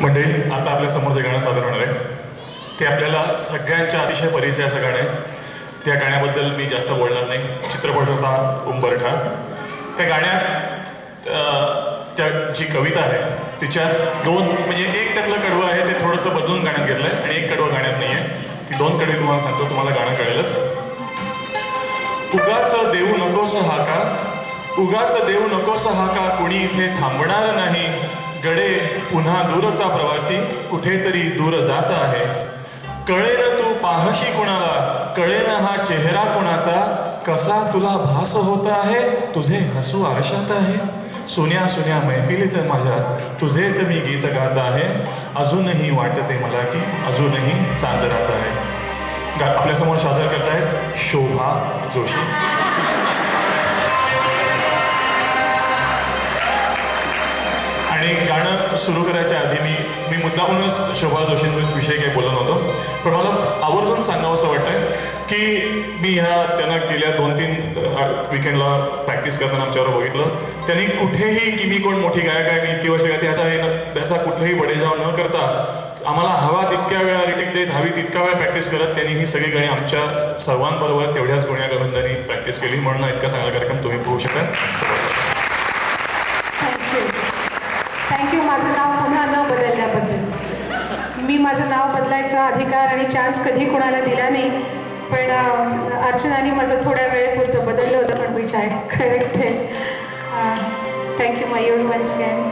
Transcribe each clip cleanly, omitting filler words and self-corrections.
मंडळी, आता आपल्या समोर जे गाणं सादर होणार आहे ते आपल्याला सगळ्यांच्या अतिशय परिचयाचं गाणं आहे. त्या गाण्याबद्दल मी जास्त बोलणार नाही. चित्रपट होता उंबरठा. त्या गाण्यात त्या जी कविता आहे तिच्यात दोन, म्हणजे एक त्यातलं कडवं आहे ते थोडंसं बदलून गाण्यात घेतलंय आणि एक कडवं गाण्यात नाही आहे. ती दोन कडवी तुम्हाला सांगतो, तुम्हाला गाणं कळेलच. उगाच देऊ नकोस हाका, उगाच देऊ नकोस हाका, कुणी इथे थांबणार नाही. गडे पुन्हा दूरचा प्रवासी कुठेतरी दूर जात आहे. कळेन तू पाहशी कुणाला, कळेन हा चेहरा कुणाचा, कसा तुला भास होत आहे, तुझे हसू आरशात आहे. सुन्या सुन्या मैफिलीत माझ्या तुझेच मी गीत गात आहे. अजूनही वाटते मला की अजूनही चांद रात आहे. आपल्यासमोर सादर करतायत शोभा जोशी. आणि गाणं सुरू करायच्या आधी मी मुद्दामूनच शोभा जोशींविषयी काही बोलत नव्हतो, पण मला आवर्जून सांगावं असं वाटतंय की मी त्यांना गेल्या 2-3 विकेंडला प्रॅक्टिस करताना आमच्यावर बघितलं. त्यांनी कुठेही की मी कोण मोठी गायक आहे, मी इतकी वर्ष गायते त्याचा कुठेही बडेजाव न करता आम्हाला हवा तितक्या वेळा रिटेक देत, हवी तितका वेळा प्रॅक्टिस करत त्यांनी ही सगळी गाणी आमच्या सर्वांबरोबर तेवढ्याच गुण्या करून त्यांनी प्रॅक्टिस केली. म्हणून इतका चांगला कार्यक्रम तुम्ही पाहू शकाल. थँक्यू. माझं नाव पुन्हा न बदलल्याबद्दल. मी माझं नाव बदलायचा अधिकार आणि चान्स कधी कुणाला दिला नाही, पण अर्चनाने माझं थोड्या वेळेपुरतं बदललं होतं, पण विच आय करेक्ट आहे. थँक्यू माय एव्हरी वन्स अगेन.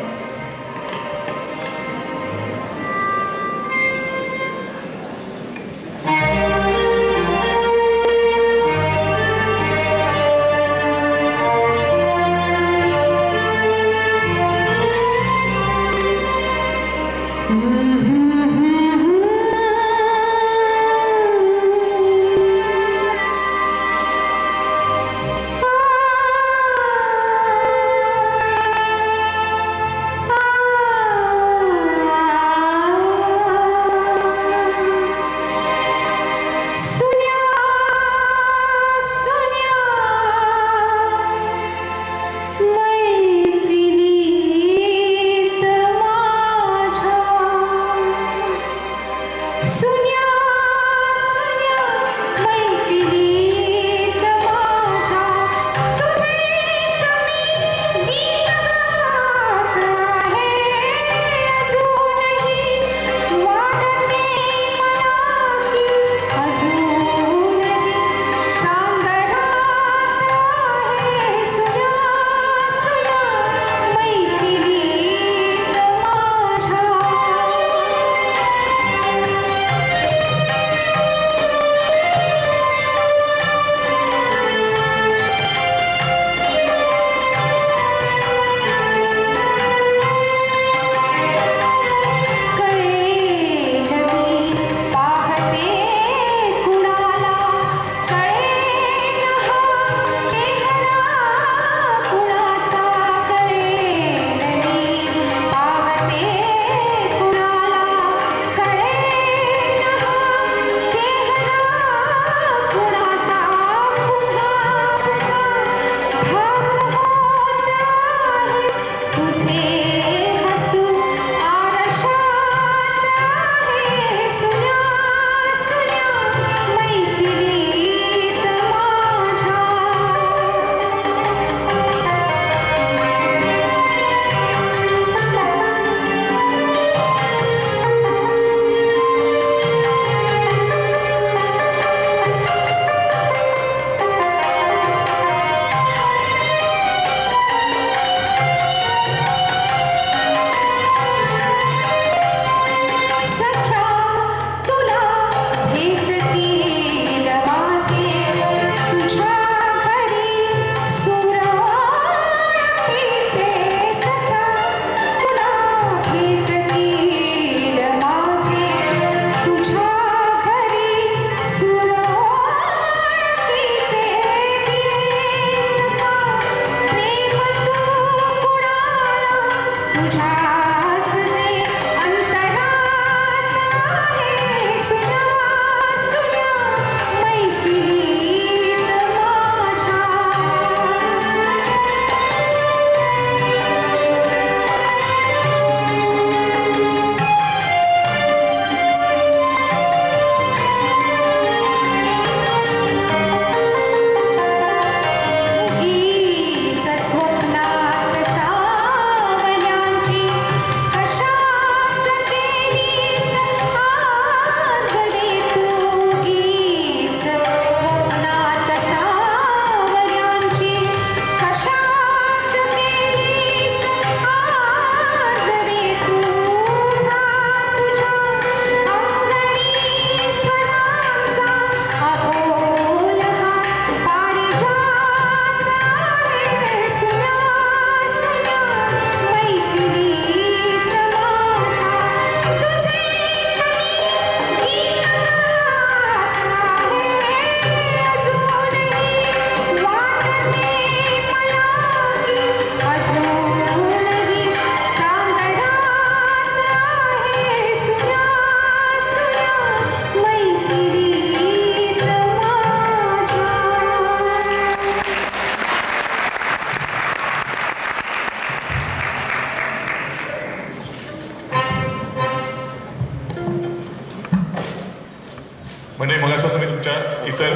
म्हणजे मगासपासून मी तुमच्या इतर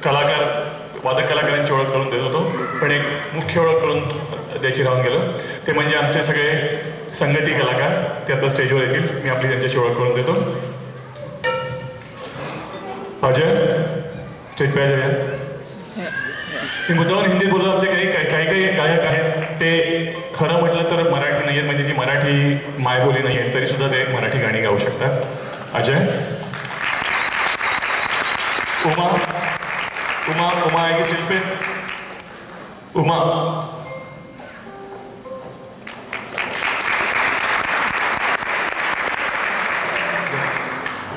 कलाकार वादक कलाकारांची ओळख करून देत होतो, पण एक मुख्य ओळख करून द्यायची राहून गेलं. ते म्हणजे आमचे सगळे संगती कलाकार. ते आता स्टेजवर येतील, मी आपली त्यांच्याशी ओळख करून देतो. अजय स्टेज पे आ जाऊया. मी मुद्दावर हिंदी बोललो. आमचे काही गायक आहेत ते खरं म्हटलं तर मराठी नाही आहेत, म्हणजे जी मराठी मायबोली नाही आहे तरी सुद्धा ते मराठी गाणी गाऊ शकतात. अजय. उमा उमा उमा आहे की स्टेज पे? उमा.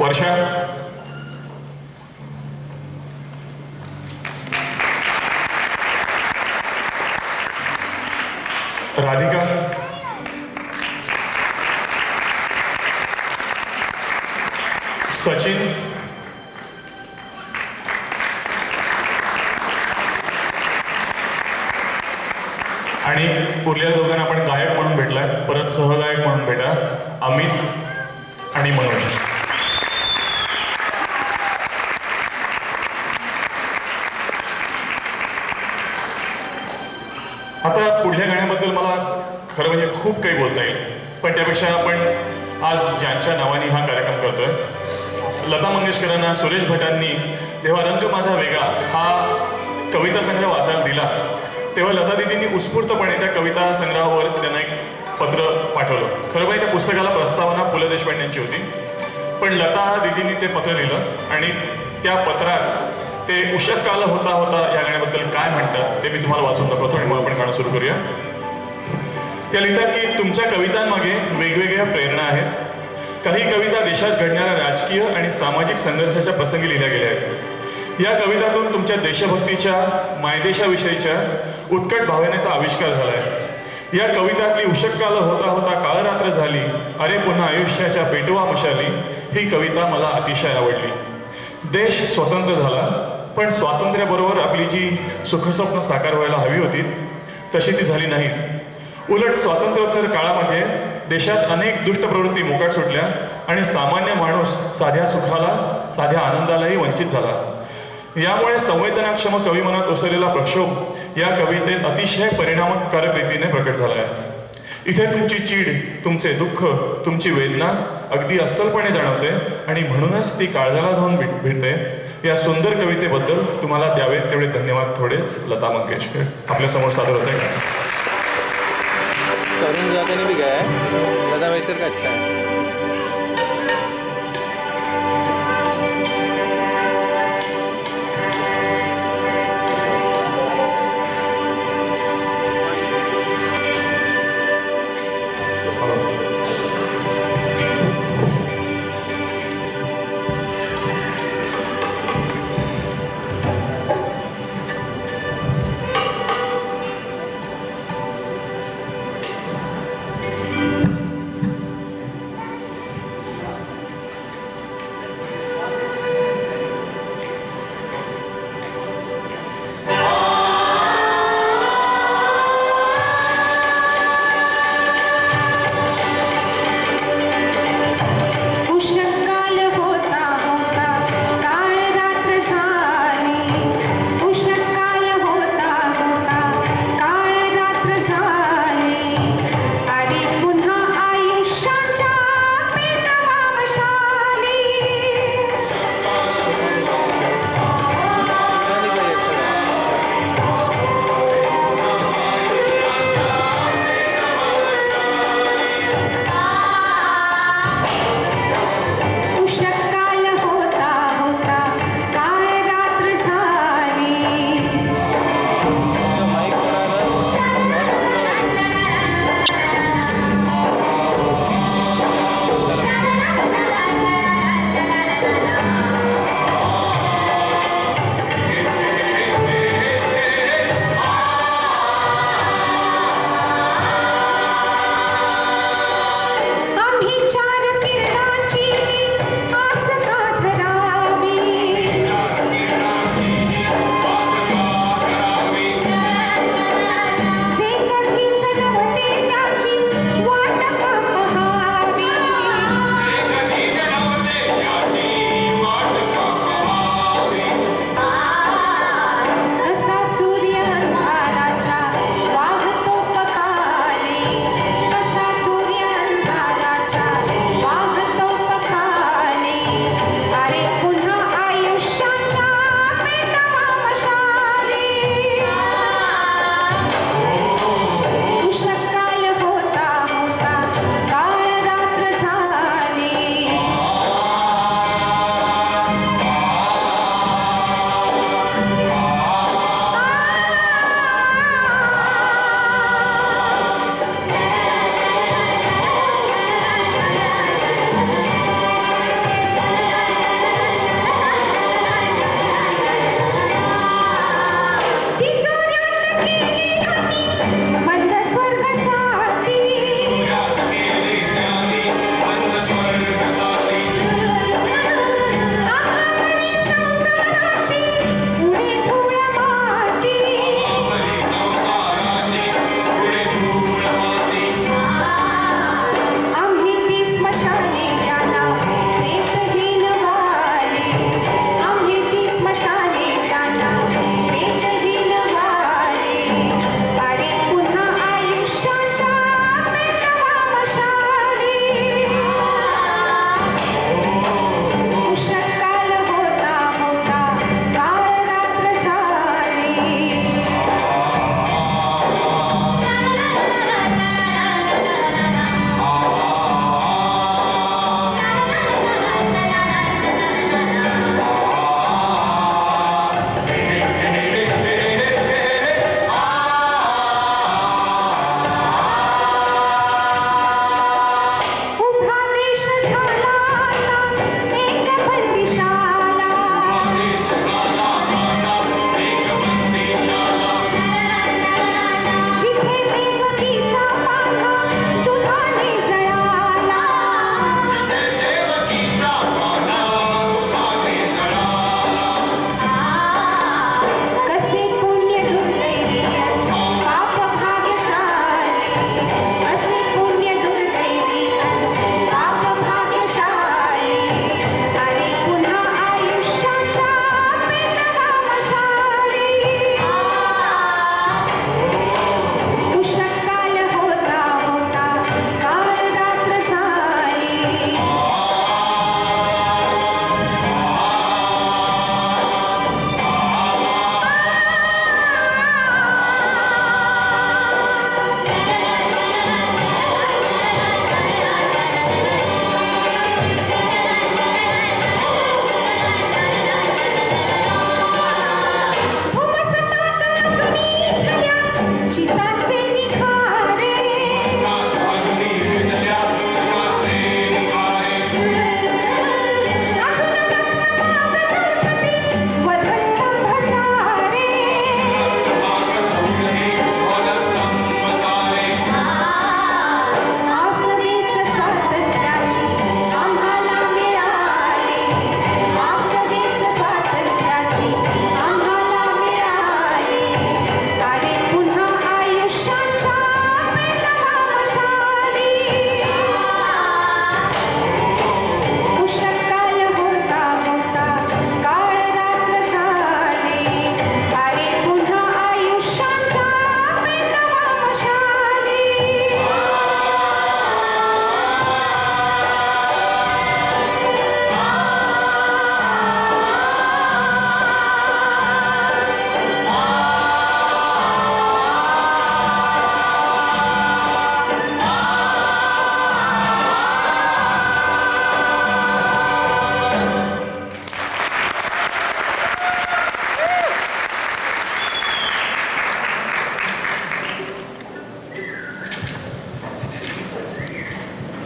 वर्षा. राधिका. सचिन. आणि उरलेल्या दोघांना आपण गायक म्हणून भेटलाय, परत सहगायक म्हणून भेटा. अमित आणि मनोज. आता पुढल्या गाण्याबद्दल मला खरं म्हणजे खूप काही बोलता येईल, पण त्यापेक्षा आपण आज ज्यांच्या नावाने हा कार्यक्रम करतोय, लता मंगेशकरांना सुरेश भटांनी जेव्हा रंग माझा वेगळा हा कविता संग्रह वाचायला दिला, तेव्हा लता दिदींनी उत्स्फूर्तपणे त्या कविता संग्रहावर त्यांना एक पत्र पाठवलं. खरं म्हणजे त्या पुस्तकाला प्रस्तावना पु ल देशपांडेंची होती, पण लता दिदींनी ते पत्र लिहिलं आणि त्या पत्रात ते उशक काल होता होता या गाण्याबद्दल काय म्हणतात ते मी तुम्हाला वाचून दाखवतो आणि मग आपण गाणं सुरू करूया. त्या लिहितात की तुमच्या कवितांमागे वेगवेगळ्या प्रेरणा आहेत. काही कविता देशात घडणाऱ्या राजकीय आणि सामाजिक संघर्षाच्या प्रसंगी लिहिल्या गेल्या आहेत. या कवितातून तुमच्या देशभक्तीच्या मायदेशाविषयीच्या उत्कट भावनेचा आविष्कार झालाय. या कवितातली उशक्काल होता होता काळरात्र झाली, अरे पुन्हा आयुष्याच्या पेटवा मशाली ही कविता मला अतिशय आवडली. देश स्वतंत्र झाला, पण स्वातंत्र्याबरोबर आपली जी सुखस्वप्न साकार व्हायला हवी होती तशी ती झाली नाहीत. उलट स्वातंत्र्योत्तर काळामध्ये देशात अनेक दुष्ट प्रवृत्ती मोकाट सुटल्या आणि सामान्य माणूस साध्या सुखाला साध्या आनंदालाही वंचित झाला. यामुळे संवेदनाक्षम कविमनात ओसरलेला प्रक्षोभ या कवितेत अतिशय परिणामकारक रीतीने प्रकट झाला आहे. इथे तुमची चीड, तुमचे दुःख, तुमची वेदना अगदी अस्सलपणे जाणवते आणि म्हणूनच ती काळजाला जाऊन भिडते. या सुंदर कवितेबद्दल तुम्हाला द्यावेत तेवढे धन्यवाद थोडेच. लता मंगेशकर आपल्या समोर सादर होत आहे. तरुण जाते भी गया है, लता मंगेशकर का अच्छा है.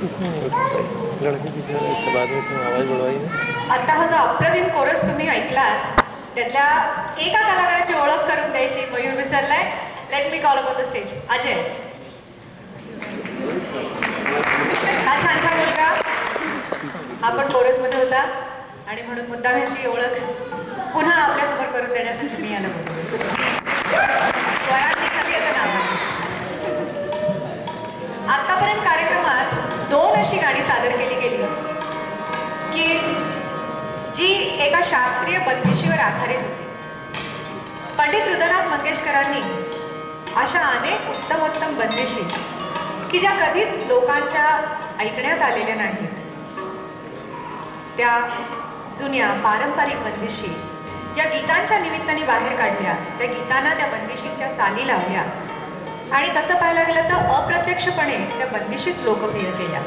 लड़के पीछे इसके बाद में तुम आवाज बढ़वाई ना. आता हा जो अप्रतिम कोरस तुम्ही ऐकलात त्यातल्या एका कलाकाराची ओळख करून द्यायची मयूर विसरलाय. Let me call on the stage. Ajay, हा छानछान मुलगा, हा पण कोरसमध्ये होता आणि म्हणून मुद्दाम ह्याची ओळख पुन्हा आपल्यासमोर करून देण्यासाठी मी याला बोलतो. स्वरांनी खाली येतं नाव. आतापर्यंत कार्यक्रमात 2 अशी गाणी सादर केली गेली की जी एका शास्त्रीय बंदिशीवर आधारित होती. पंडित हृदयनाथ मंगेशकरांनी अशा अनेक उत्तमोत्तम बंदिशी की ज्या कधीच लोकांच्या ऐकण्यात आलेल्या नाहीत, त्या जुन्या पारंपरिक बंदिशी या गीतांच्या निमित्ताने बाहेर काढल्या. त्या गीतांना त्या बंदिशींच्या चाली लावल्या आणि तसं पाहायला गेलं तर अप्रत्यक्षपणे त्या बंदिशीच लोकप्रिय केल्या.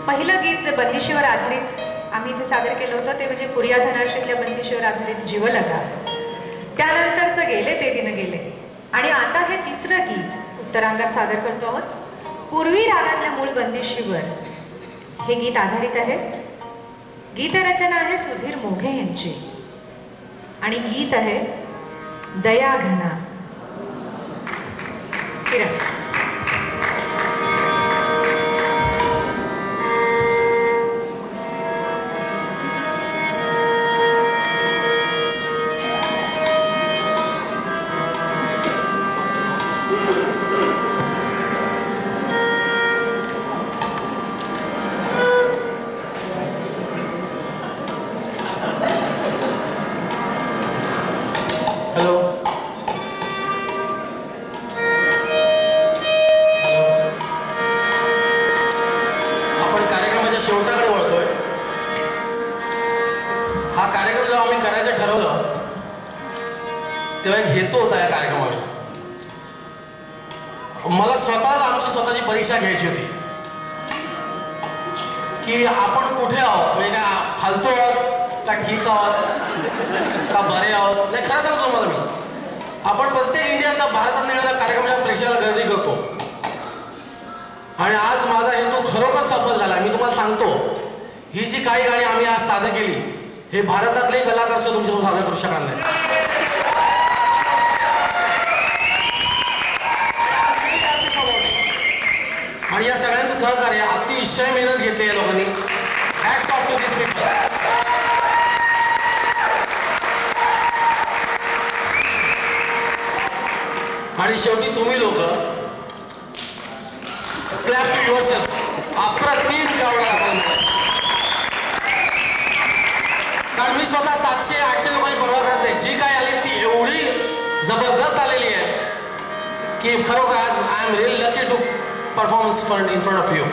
पहिलं गीत जे बंदिशीवर आधारित आम्ही इथे सादर केलं होतं ते म्हणजे पुरिया धनाशीतल्या बंदिशीवर आधारित जीवलगा. त्यानंतरचं गेले ते दिन गेले आणि आता हे तिसरं गीत उत्तरांगात सादर करतो आहोत. पूर्वी रागातल्या मूळ बंदिशीवर हे गीत आधारित आहे. गीतरचना आहे सुधीर मोघे यांची आणि गीत आहे दया घना. किरण. तेव्हा एक हेतू होता या कार्यक्रमाला. मला स्वतःच आमची स्वतःची परीक्षा घ्यायची होती की आपण कुठे आहोत, म्हणजे काय फालतू आहोत का ठीक आहोत का बरे आहोत. नाही, खरं सांगतो मला मी, आपण प्रत्येक इंडियात भारतात निघालेल्या कार्यक्रमाच्या परीक्षेला गर्दी करतो आणि आज माझा हेतू खरोखर सफल झाला. मी तुम्हाला सांगतो, ही जी काही गाणी आम्ही आज सादर केली हे भारतातले कलाकार तुमच्यासमोर सादर करू शकणार नाही. आणि या सगळ्यांचं सहकार्य, अतिशय मेहनत घेतली या लोकांनी. Hats off to this people. आणि शेवटी तुम्ही लोक क्लॅप टू युअरसेल्फ. अप्रतिम क्राऊड आपण, कारण मी स्वतः 700-800 लोकांची परवा करत नाही. जी काय आली ती एवढी जबरदस्त आलेली आहे की खरोखर आज I am really lucky to performance in front of you.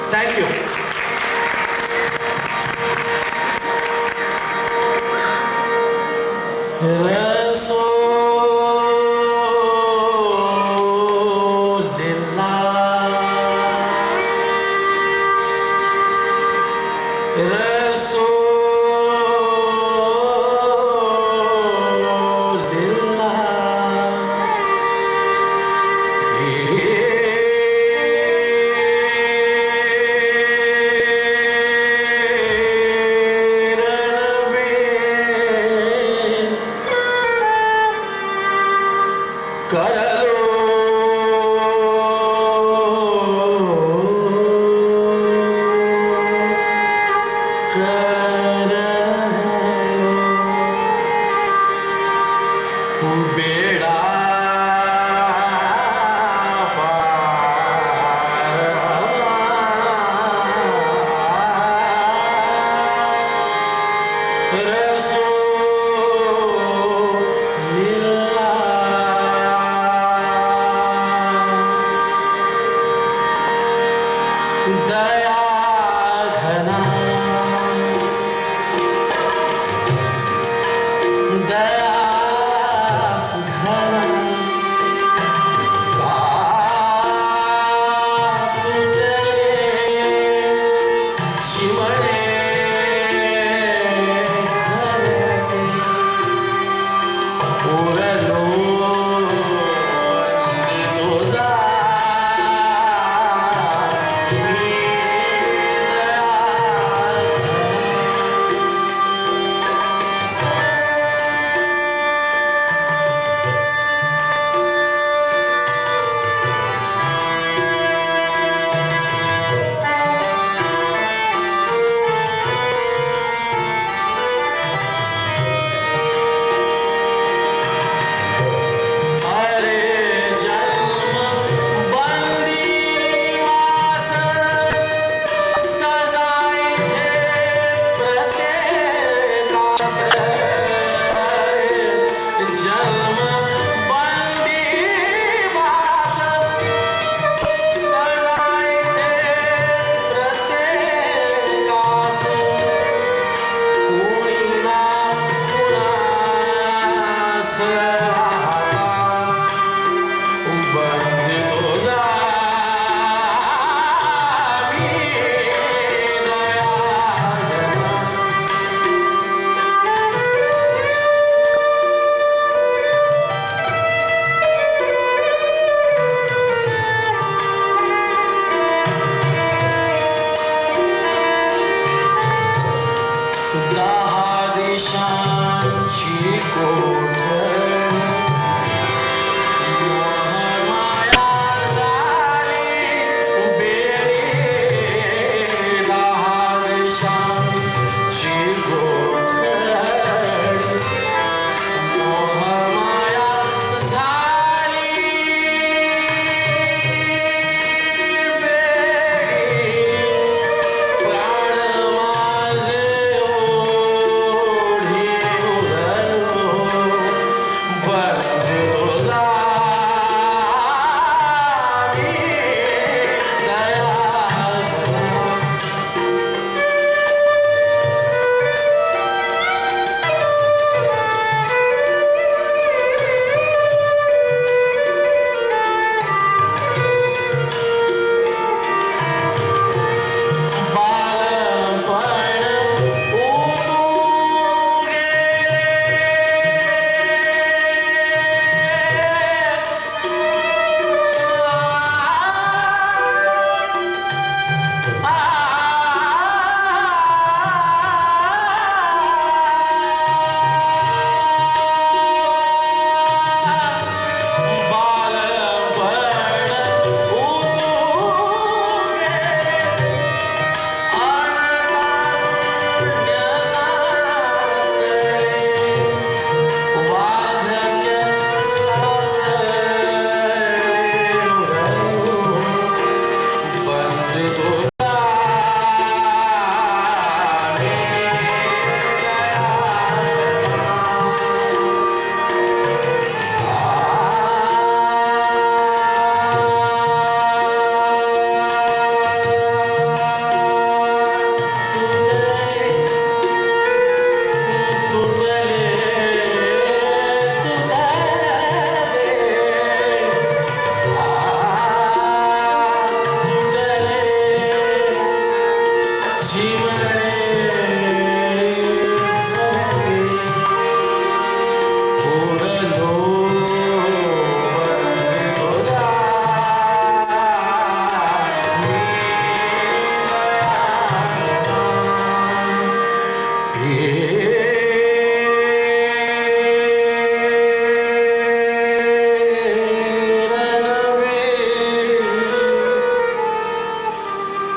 Thank you.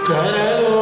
करलो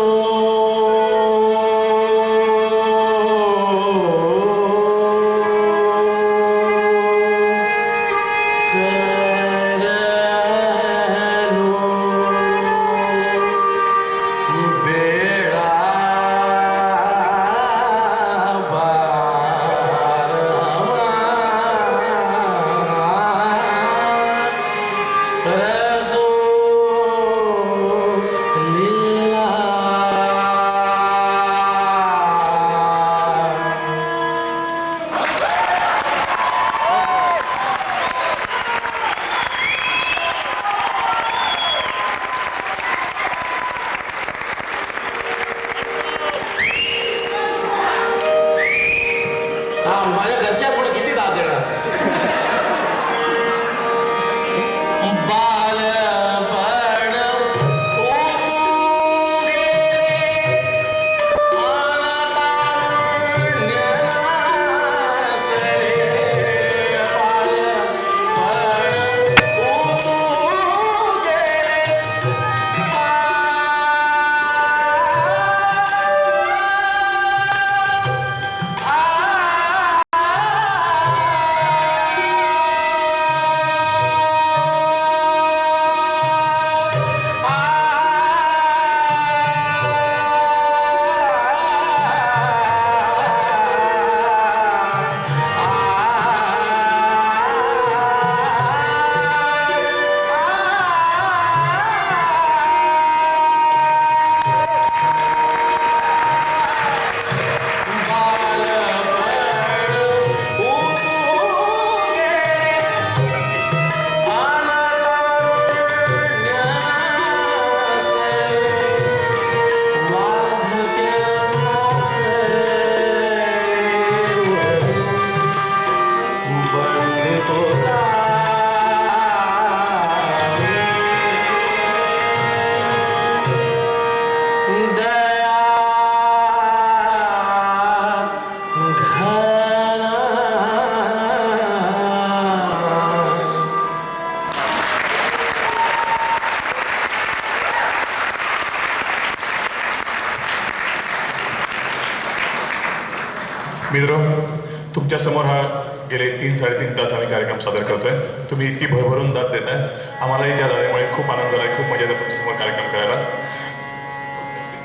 माझ्या घरच्या पुढे किती दाद देणार बालपण मित्र, तुमच्या समोर हा गेले 3-3.5 तास आम्ही कार्यक्रम सादर करतोय. तुम्ही इतकी भरभरून दाद देताय. आम्हालाही त्या दादामुळे खूप आनंद झाला, खूप मजा येते तुमच्यासमोर कार्यक्रम करायला.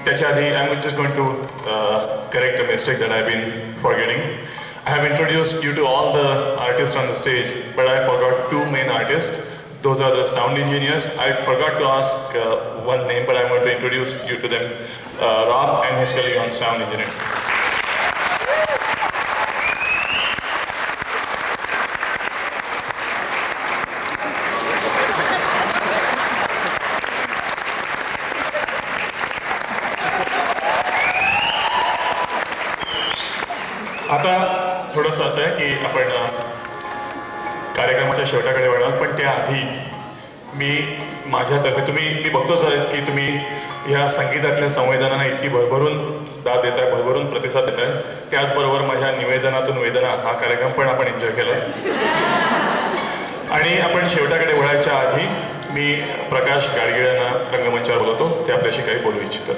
त्याच्या आधी I am just going to correct a mistake that I been forgetting. I have introduced you to all the artists on the stage, but I forgot 2 main artists. Those are the sound engineers. I forgot to ask one name, but I'm going to introduce you to them. Rob and his colleague on sound engineering. आता थोडंसं असं आहे की आपण कार्यक्रमाच्या शेवटाकडे वळणार, पण त्याआधी मी माझ्यातर्फे मी बघतोच आहे की तुम्ही या संगीतातल्या संवेदनांना इतकी भरभरून दाद देताय, भरभरून प्रतिसाद देताय. त्याचबरोबर माझ्या निवेदनातून वेदना हा कार्यक्रम पण आपण एन्जॉय केला. आणि आपण शेवटाकडे वळायच्या आधी मी प्रकाश गाडगीळ यांना रंगमंचावर बोलवतो. ते आपल्याशी काही बोलू इच्छितात.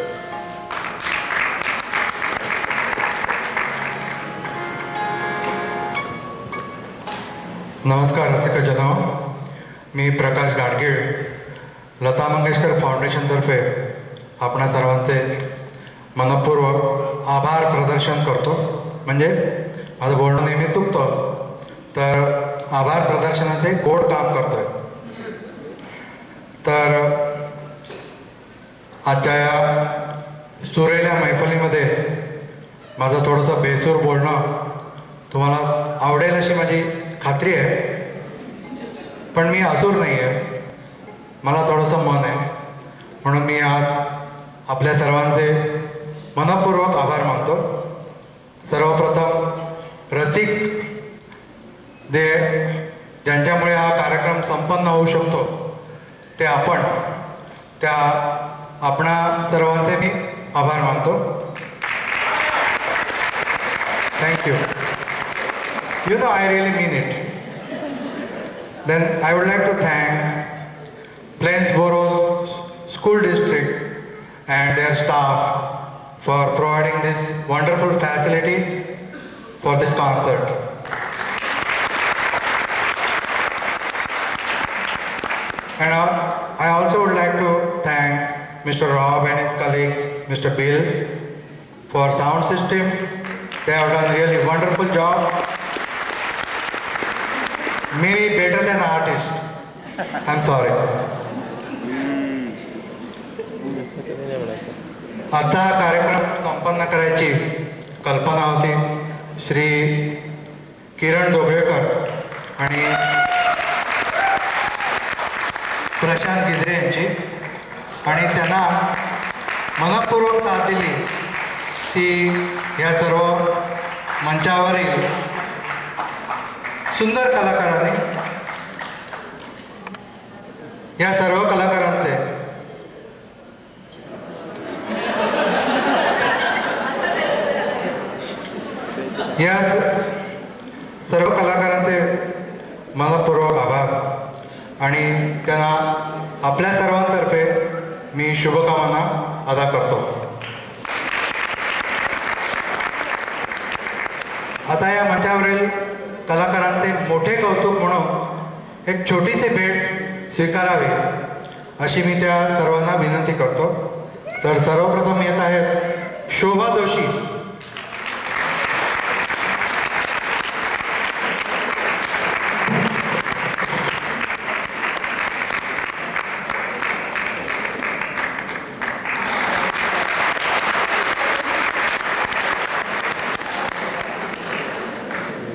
नमस्कार रसिकजनो, मी प्रकाश गाडगीळ लता मंगेशकर फाउंडेशनतर्फे आपणा सर्वांचे मनपूर्वक आभार प्रदर्शन करतो. म्हणजे माझं बोलणं नेहमी चुकतं, तर आभार प्रदर्शनाचे गोड काम करतोय. तर आजच्या या सुरेल्या मैफलीमध्ये माझं थोडंसं बेसूर बोलणं तुम्हाला आवडेल अशी माझी खात्री आहे. पण मी आसूर नाही आहे, मला थोडंसं मन आहे. म्हणून मी आज आपल्या सर्वांचे मनपूर्वक आभार मानतो. सर्वप्रथम रसिक ज्यांच्यामुळे हा कार्यक्रम संपन्न होऊ शकतो ते आपण, त्या आपणा सर्वांचे मी आभार मानतो. Thank you. You know, I really mean it. Then I would like to thank Plainsboro School District and their staff for providing this wonderful facility for this concert. And I also would like to thank Mr. Rob and his colleague, Mr. Bill, for sound system. They have done really wonderful job. Maybe better than artist. I'm sorry. आता हा कार्यक्रम संपन्न करायची कल्पना होती श्री किरण दोघेकर आणि प्रशांत गिद्रे यांची, आणि त्यांना मनपूर्वक साथ दिली ती या सर्व मंचावरील सुंदर कलाकारांनी. या सर्व कलाकारांचे मनपूर्वक आभार आणि त्यांना आपल्या सर्वांतर्फे मी शुभकामना अदा करतो. आता या मंचावरील कलाकारांचे मोठे कौतुक म्हणून एक छोटीशी भेट स्वीकारावी अशी मी त्या सर्वांना विनंती करतो. तर सर्वप्रथम येत आहेत शोभा जोशी.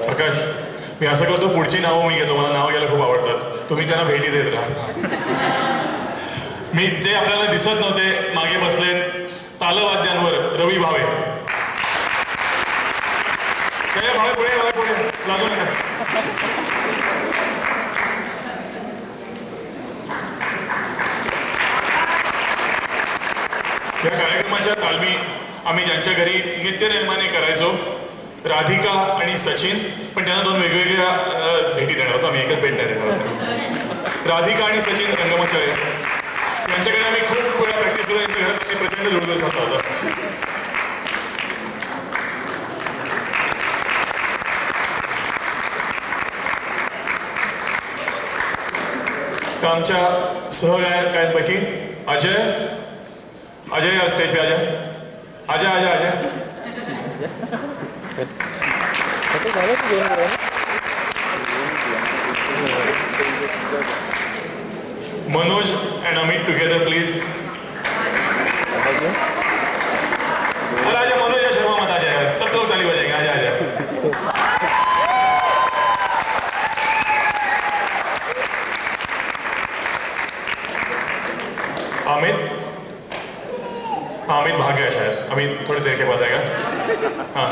प्रकाश, मी असं करतो, पुढची नावं मी घेतो, मला नावं घ्यायला खूप आवडतात. तुम्ही त्यांना भेटी देत राहा. मी जे आपल्याला दिसत नव्हते मागे बसले तालवाद्यांवर रवी भावे. भावे पुढे, भावे पुढे लागू नका. या कार्यक्रमाच्या तालमी आम्ही ज्यांच्या घरी नित्यनेमाने करायचो, राधिका आणि सचिन, पण त्यांना दोन वेगवेगळ्या भेटी देणार होतो, आम्ही एकच भेट नाही देणार होतो. राधिका आणि सचिन रंगमंचाळे यांच्याकडे आम्ही खूप वेळा प्रॅक्टिस करून यांच्या घरात प्रचंड जोरदार झाला होता. तर आमच्या सहगायकांपैकी अजय या stage pay Ajay Manoj and Amit together, please. आजा मनोज या शर्मा मत आ जाएगा, सब लोग ताली बजाएंगे. आजा. अमित भाग गया शायद, अभी थोड़ी देर के बाद आएगा. हाँ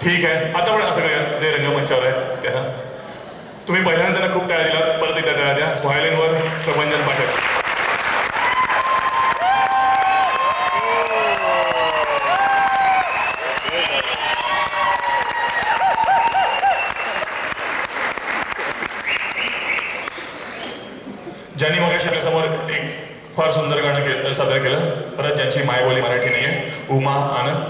ठीक आहे. आता पण असं करूया, जे रंगमंचावर आहे त्यांना तुम्ही पहिल्यांदा त्यांना खूप टाळ्या दिलात, परत एकदा टाळ्या द्या. व्हायोलिनवर प्रभंजन पाठक. ज्यांनी मगाशी आपल्यासमोर एक फार सुंदर गाणं सादर केलं, परत ज्यांची मायबोली मराठी नाहीये, उमा आनंद.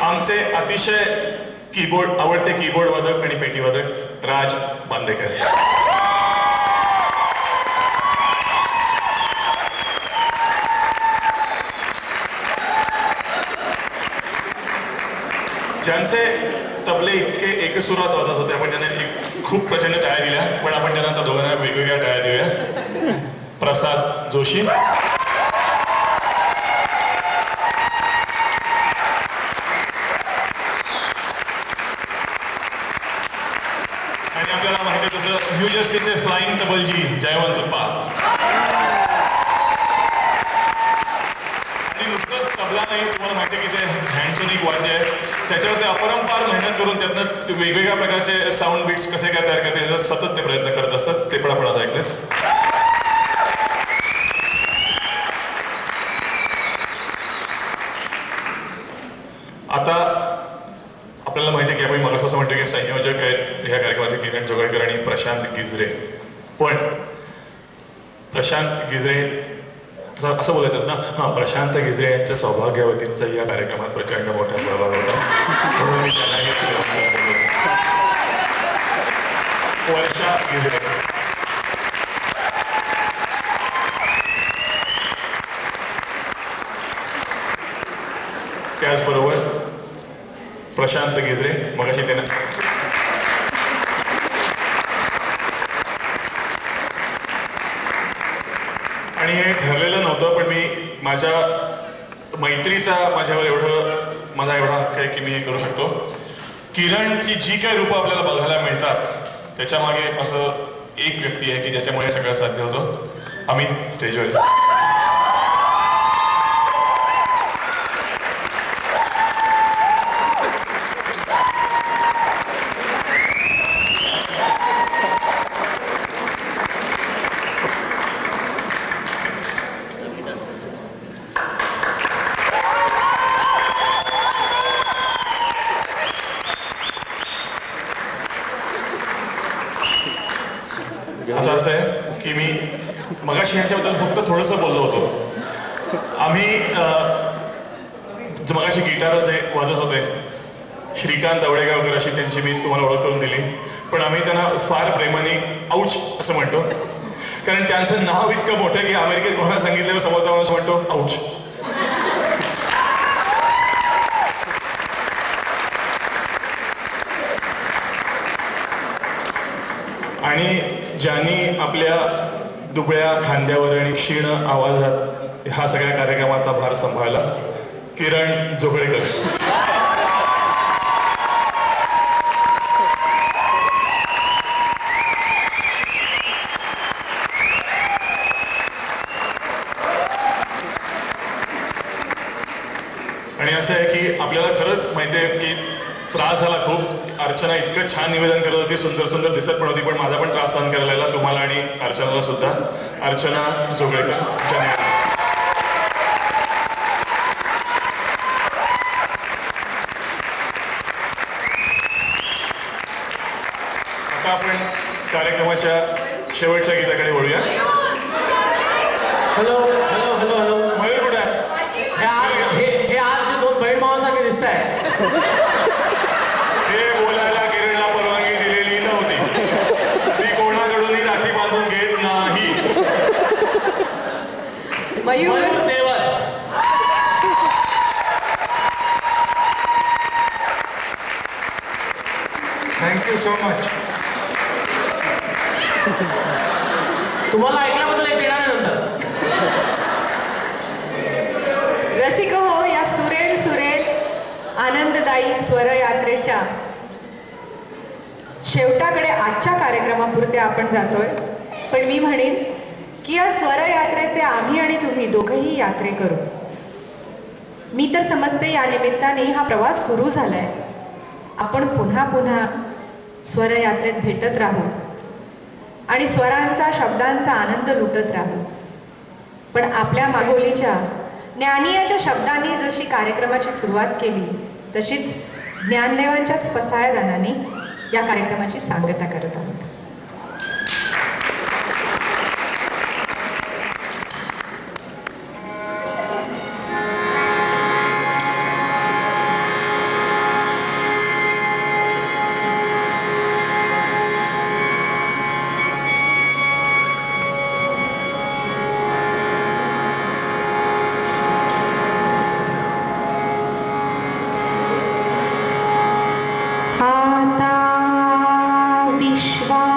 आमचे अतिशय आवडते कीबोर्ड वादक आणि पेटी वादक राज बांदेकर. ज्यांचे तबले इतके एकसुरात वाजत होते, आपण त्यांना खूप प्रचंड टाळ्या दिल्या, पण आपण त्यांना आता दोघांना वेगवेगळ्या टाळ्या देऊया. प्रसाद जोशी. आणि आपल्याला माहिती आहे तसं न्यूजर्सीचे फ्लाइंग तबलजी जयवंत उप्पा. नुसतंच तबला नाही, तुम्हाला माहिती आहे की ते हँडसोनिक वाद्य आहे, त्याच्यावर ते अपरंपार मेहनत करून त्यातनं वेगवेगळ्या प्रकारचे साऊंड बीट्स कसे काय तयार करते सतत ते प्रयत्न करत असतात. ते पण आपण आता ऐकले. आता आपल्याला माहिती आहे की आपण मग असं म्हणतो की संयोजक आहेत ह्या कार्यक्रमाचे किरण जोगळेकर आणि प्रशांत गिजरे. पण प्रशांत गिजरे असं बोलायचंच ना, हा, प्रशांत गिजरे यांच्या सौभाग्यवतींचा या कार्यक्रमात प्रचंड मोठा सहभाग होता, म्हणून मी त्यांनाही वर्षा गिजरे. त्याचबरोबर प्रशांत गिजरे मगाशी त्यांना आणि हे ठरलेलं नव्हतं, पण मी माझ्या मैत्रीचा माझ्यावर मला एवढा हक्क आहे की मी हे करू शकतो. किरणची जी काही रूपं आपल्याला बघायला मिळतात त्याच्या मागे असं एक व्यक्ती आहे की ज्याच्यामुळे सगळं साध्य होतं. अमित स्टेजवर. आता असं आहे की मी मगाशी ह्याच्याबद्दल फक्त थोडंसं बोललो होतो. आम्ही मगाशी गिटार जे वाजत होते श्रीकांत अवडेगावकर अशी त्यांची मी तुम्हाला ओळख करून दिली, पण आम्ही त्यांना फार प्रेमाने औच असं म्हणतो, कारण त्यांचं नाव इतकं मोठं की अमेरिकेत कोणाला सांगितल्यावर समोरचा माणूस म्हणतो औच. आणि ज्यांनी आपल्या दुबळ्या खांद्यावर आणि क्षीण आवाजात हा सगळ्या कार्यक्रमाचा भार सांभाळला, किरण जोगळेकर. आणि असं आहे की आपल्याला खरंच माहिती आहे की त्रास झाला खूप. अर्चना इतकं छान निवेदन करत होती, सुंदर सुंदर दिसत पण होती, पण माझा पण त्रास सहन करायला लागला, तुम्हाला आणि अर्चनाला सुद्धा. अर्चना जोगळेकर. आता आपण कार्यक्रमाच्या शेवटच्या गीताकडे वळूया. Hello hello hello hello. Mayur कुठे आहे? हे आजचे दोन बहीण भावासारखे दिसत आहे. हे बोलायला किरणला परवानगी दिलेली नव्हती, ती कोणाकडूनही राखी बांधून घेत नाही. मयूर देवर. Thank you so much. तुम्हाला ऐकल्याबद्दल एक देणार आहे नंतर. रसिक हो, या सुरेल सुरेल आनंददायी स्वर यात्रेच्या शेवटाकडे आजच्या कार्यक्रमापुरते आपण जातोय. पण मी म्हणेन की या स्वर यात्रेचे आम्ही आणि तुम्ही दोघंही यात्रे करू. मी तर समजते या निमित्ताने हा प्रवास सुरू झालाय. आपण पुन्हा पुन्हा स्वर यात्रेत भेटत राहू आणि स्वरांचा शब्दांचा आनंद लुटत राहू. पण आपल्या मागोलीच्या ज्ञानियाच्या शब्दांनी जशी कार्यक्रमाची सुरुवात केली, तशीच ज्ञानदेवांच्याच पसायदानाने या कार्यक्रमाची सांगता करत आहोत. आता विश्वा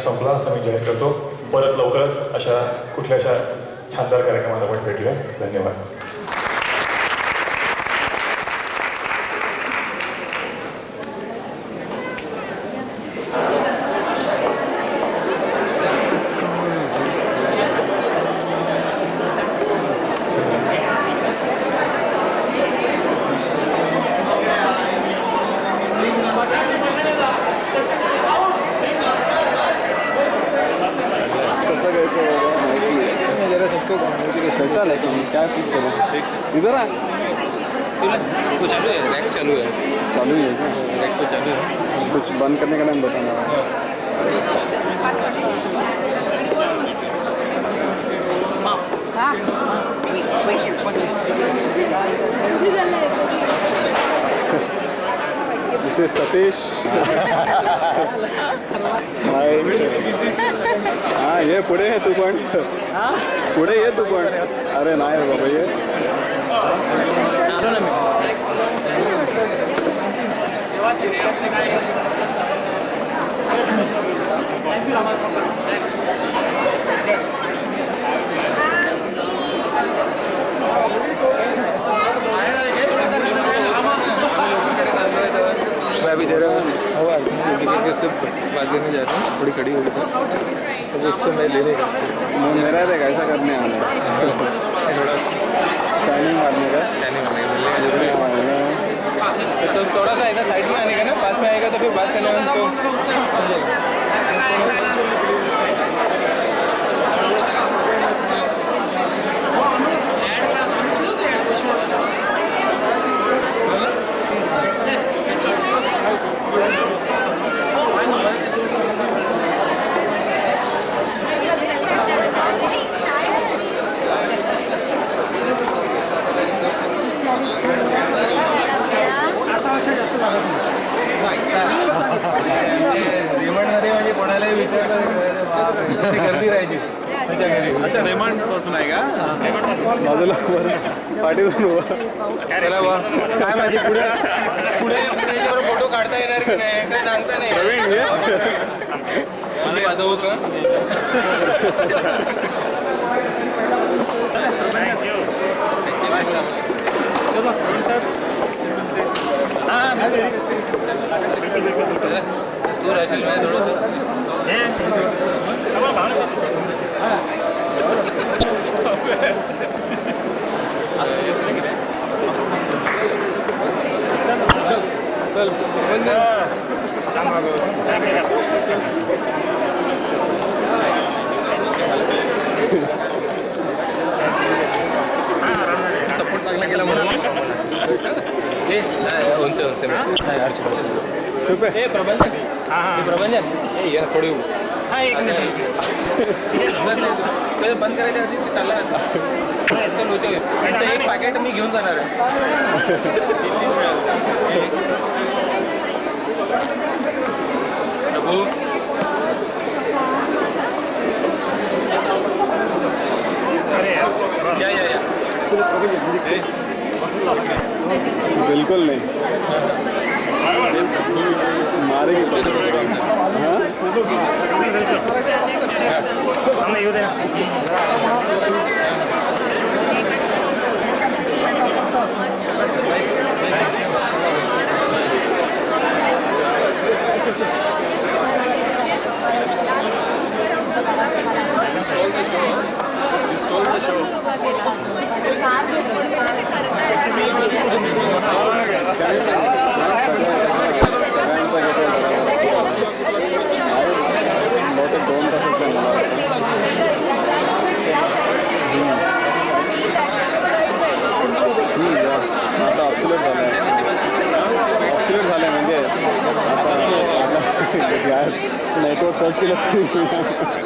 संपला असं मी जाहीर करतो. परत लवकरच अशा कुठल्याशा शानदार कार्यक्रमात आपण भेटूया. धन्यवाद. कैसा लेकिन क्या कुछ करो इधर आ तो चालू है रैक चालू है रैक तो चालू है कुछ बंद करने का नाम बताना इसे सतीश हाँ ये पुढे है तू पण पुढे ये तू पण अरे नाही रे बाबा ये मैं अभी दे रहा हूँ सिर्फ बात करने जा रहा हूँ थोड़ी खड़ी होगी तो उससे मैं लेने का मेरा देख ऐसा करने आना थोड़ा शाइनिंग मारने का तो थोड़ा सा ऐसा साइड में आने का ना पास में आएगा तो फिर बात करने में तो रेमंडमध्ये म्हणजे कोणालाही विचारलं गर्दी राहायची त्याच्या घरी. अच्छा रेमंड पासून आहे का बाजूला पाठीतून काय माहिती पुढे पुढे पुढे फोटो काढता येणार की नाही काय सांगता नाही माझं होतं दूर असेल चल सपोर्ट चांगला केला म्हणून हे प्रबंधन प्रबंधन हे थोडी बंद करायच्या आधी चालला चल होते एक पॅकेट मी घेऊन जाणार आहे प्रभू या बिल्कुल नहीं मारेगी नेटवर्क सर्च केलं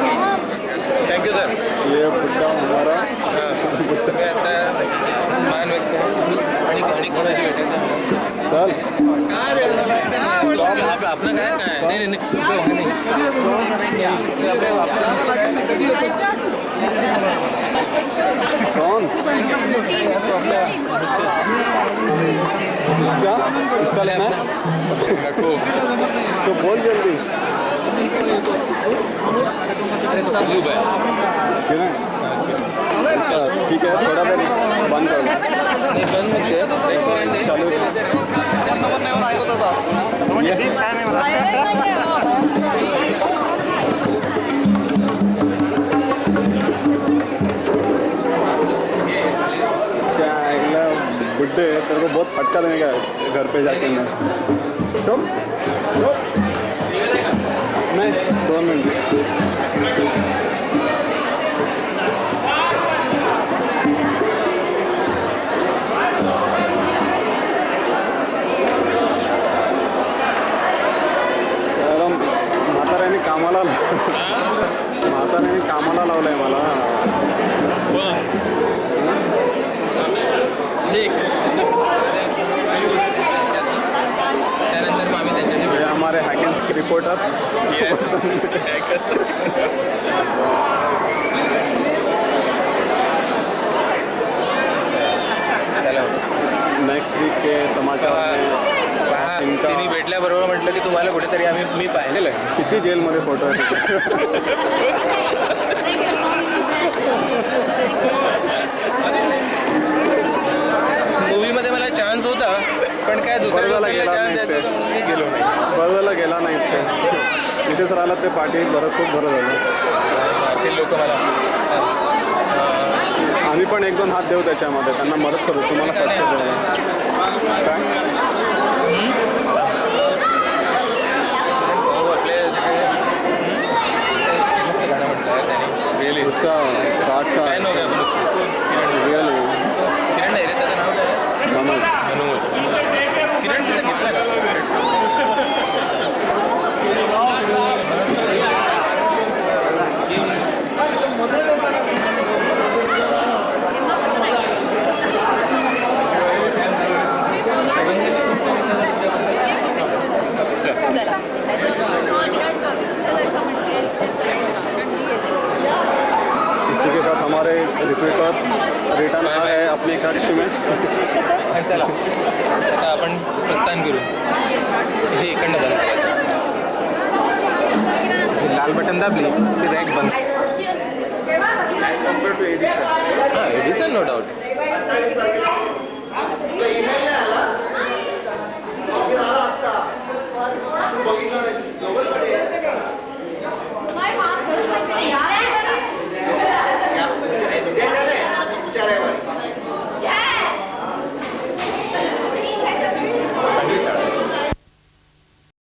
थँक्यू सर. ये बुड्ढा हमारा मान आणि कोणाची भेटेल चल आपलं काय काय नाही कौन इसका लेना है तो बोल जल्दी ठीक है थोड़ा देर बंद कर चालू बुड्ढे तेरे को बहुत फटका देने का है घर पे जाके मैं चुप नहीं 2 मिनट म्हाताऱ्याने कामाला लावलंय मला त्यानंतर मग आम्ही त्यांच्याशी हमारे हॅकिंग रिपोर्टर नेक्स्ट वीक के समाचार तिने भेटल्याबरोबर म्हटलं की तुम्हाला कुठेतरी मी पाहिलेलं आहे. किती जेलमध्ये फोटो आहे मूवीमध्ये मला चान्स होता पण काय दुसऱ्याला गेला नाही गेलो नाही बरोबरला गेला नाही इथेच राहिला ते पाठी बरं खूप बरं झालं ते लोक मला आम्ही पण 1-2 हात देऊ त्याच्यामध्ये त्यांना मदत करू तुम्हाला फक्त काय उसका स्टार्ट का काय नाव आहे रियल किरण नाही रे त्याचं नाव काय मनोज किरण तिथं घेतला का इसी के साथ हमारे रिपीटर रिटर्न आए हैं अपने कक्ष में चला आता आपण प्रस्थान करू हे इकडनं बंद करायचं लाल बटन दाबली की रॅक बंद ॲज कम्पेअर टू एडिशन हां एडिसन नो डाऊट